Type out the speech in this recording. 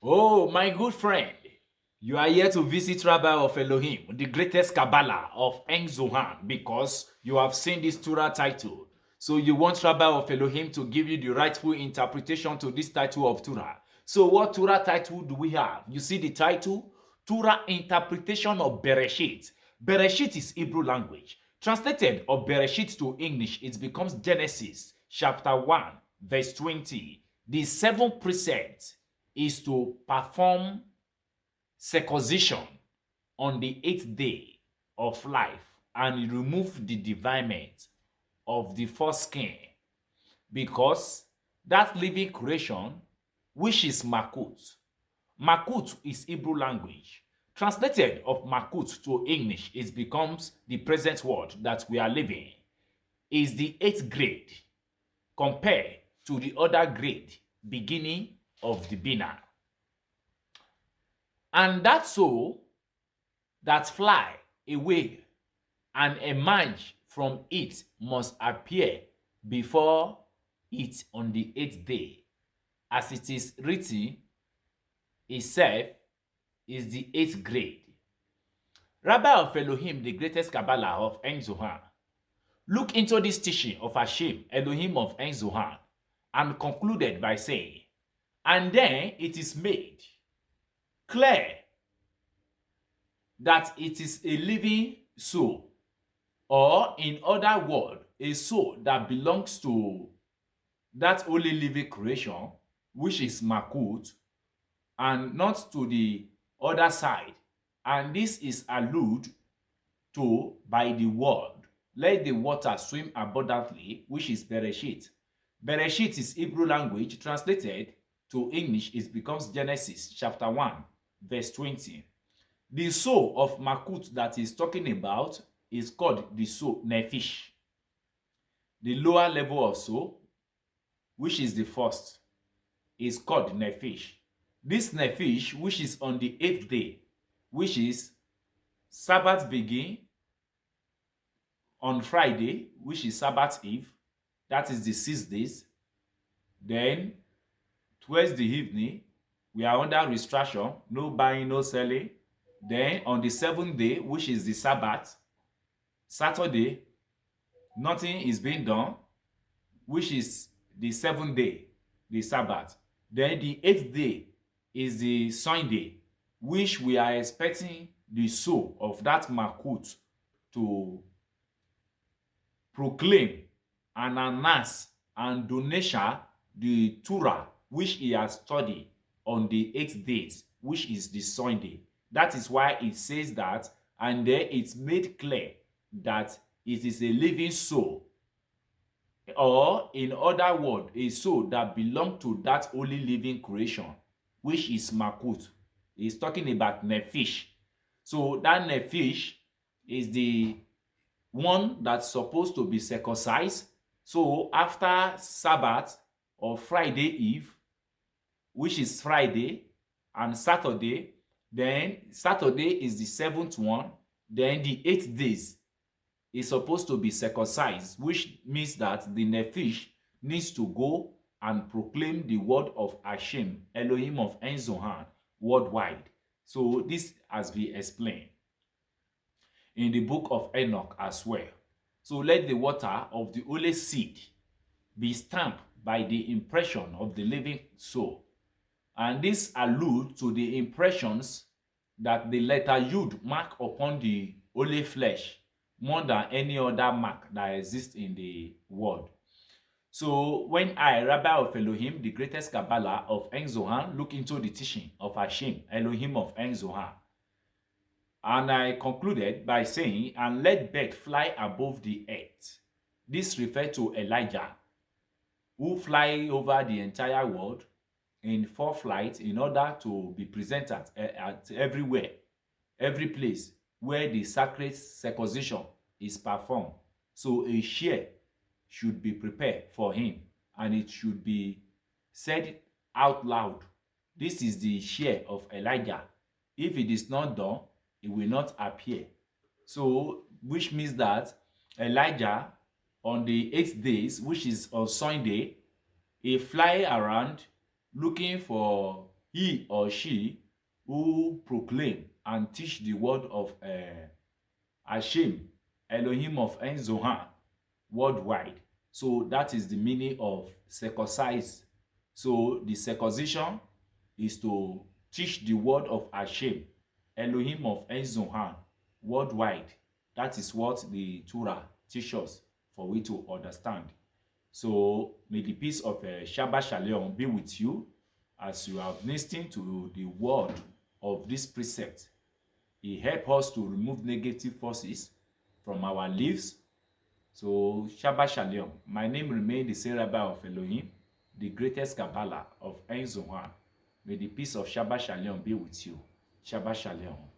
Oh, my good friend, you are here to visit Rabbi of Elohim, the greatest Kabbalah of Eng Zohan, because you have seen this Torah title. So you want Rabbi of Elohim to give you the rightful interpretation to this title of Torah. So what Torah title do we have? You see the title? Torah Interpretation of Beresheet. Beresheet is Hebrew language. Translated of Beresheet to English, it becomes Genesis chapter 1, verse 20. The seventh precept is to perform circumcision on the 8th day of life and remove the defilement of the foreskin, because that living creation, which is Makut. Makut is Hebrew language. Translated of Makut to English, it becomes the present world that we are living, is the 8th grade compared to the other grade beginning of the Bina. And that soul that fly away and emerge from it must appear before it on the 8th day, as it is written, itself is the 8th grade. Rabbi of Elohim, the greatest Kabbalah of En Zohan, look into this teaching of Hashem, Elohim of En Zohan, and concluded by saying, and then it is made clear that it is a living soul, or in other words, a soul that belongs to that only living creation, which is Makut, and not to the other side. And this is alluded to by the word, let the water swim abundantly, which is Beresheet. Beresheet is Hebrew language. Translated to English, it becomes Genesis chapter 1, verse 20. The soul of Makut that he's talking about is called the soul Nephish. The lower level of soul, which is the first, is called Nephish. This Nephish, which is on the 8th day, which is Sabbath begin on Friday, which is Sabbath Eve, that is the 6 days. Then, towards the evening, we are under restriction, no buying, no selling. Then, on the 7th day, which is the Sabbath, Saturday, nothing is being done, which is the 7th day, the Sabbath. Then, the 8th day is the Sunday, which we are expecting the soul of that Makut to proclaim and announce and donation the Torah which he has studied on the 8th days, which is the Sunday. That is why it says that, and there it's made clear that it is a living soul, or in other words, a soul that belongs to that only living creation, which is Makut. He's talking about Nephish. So that Nephish is the one that's supposed to be circumcised. So after Sabbath or Friday Eve, which is Friday, and Saturday, then Saturday is the 7th one, then the 8th days is supposed to be circumcised, which means that the Nephish needs to go and proclaim the word of Hashem, Elohim of En Zohan, worldwide. So this has been explained in the book of Enoch as well. So let the water of the holy seed be stamped by the impression of the living soul. And this alludes to the impressions that the letter Yud mark upon the holy flesh more than any other mark that exists in the world. So when I, Rabbi of Elohim, the greatest Kabbalah of En Zohan, look into the teaching of Hashem, Elohim of En Zohan, and I concluded by saying, and let bird fly above the earth. This refers to Elijah, who fly over the entire world in 4 flights in order to be present at everywhere, every place where the sacred circumcision is performed. So a share should be prepared for him, and it should be said out loud. This is the share of Elijah. If it is not done, it will not appear. So, which means that Elijah, on the 8th days, which is on Sunday, he fly around looking for he or she who proclaim and teach the word of Hashem, Elohim of En Zohan, worldwide. So that is the meaning of circumcise. So the circumcision is to teach the word of Hashem, Elohim of En Zohan, worldwide. That is what the Torah teaches us for we to understand. So may the peace of Shabbat Shalom be with you as you have listened to the word of this precept. It helps us to remove negative forces from our lives. So Shabbat Shalom. My name remains the same Rabbi of Elohim, the greatest Kabbalah of En Zohan. May the peace of Shabbat Shalom be with you. Shabbat Shalom.